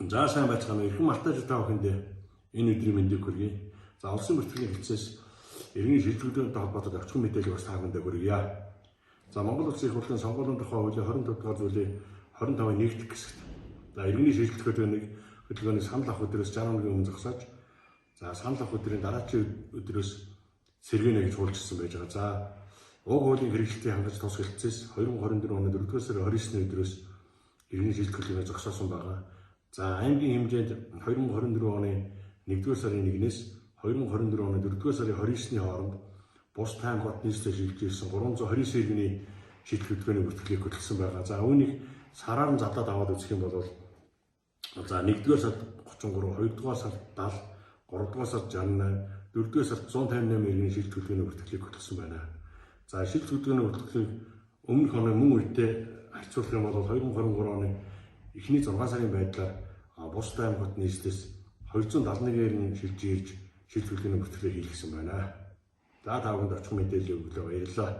За сайн байцгаана. Эрхэм мартаж та бүхэнд энэ өдрийн мэндийг хүргэе. За улсын бүртгэлийн хэлцээс иргэний шилжүүлэлттэй холбоотой орчхон мэдээлэл бас та бүхэнд хүргье. За Монгол Улсын их хурлын сонгуулийн тухай хуулийн 24 дугаар зүйлийн 25-ын 1-р хэсэгт за иргэний шилжүүлэлт хөтөлбөрийн санал авах өдрөөс 60 өдрийн өмнө зогсоож за санал авах өдрийн дараагийн өдрөөс сэргийнэ гэж хуульчилсан байж байгаа. За уг хуулийн хэрэгжилтийг хангаж тус хэлцээс 2024 оны 4-р сарын 29-ны өдрөөс иргэний шилжүүлэлтийг зогсоосон байгаа. За аймгийн хэмжээнд 2024 оны 1-р сарын 1-ээс 2024 оны 4-р сарын 29-ны хооронд бус тайм хот нийслэлээр шилжүүлсэн 329 иргэний шийдэл хөтөлбөрийн бүртгэлийг хөтөлсөн байгаа. За үүнийг сараар нь задлаад аваад үзэх юм бол за 1-р сард 33, 2-р сард 70, 3-р сард 68, 4-р сард 158 иргэний шийдэл хөтөлбөрийн бүртгэлийг хөтөлсөн байна. За шийдэл хөтөлбөрийн бүртгэлийг өмнөх оны мөн үедээ харьцуулах юм бол 2023 оны эхний 6 сарын байдлаар бус тайм хот нийслэлээс 271 иргэн шилжиж ирж шийдэл хөтөлбөрийн бүртгэлийг хийлгэсэн байна. За та бүхэнд очих мэдээлэл өглөө баярлалаа.